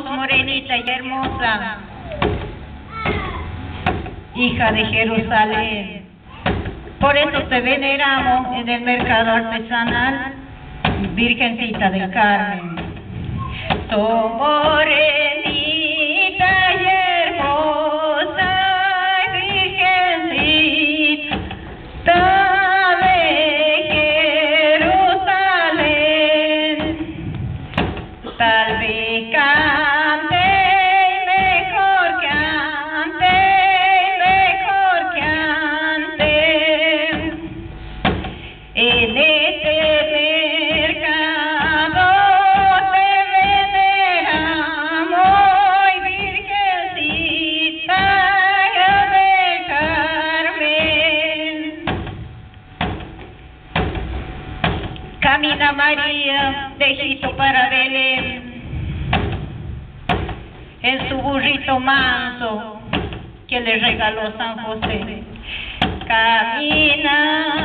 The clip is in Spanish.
voz morenita y hermosa, hija de Jerusalén. Por eso te veneramos en el mercado artesanal, Virgencita del Carmen. Tu morenita y hermosa, Virgencita de Jerusalén, tal vez cante mejor que antes, en este mercado te veneramos, Virgencita del Carmen. Camina María de Egipto para Belén, en su burrito manso que le regaló San José. Camina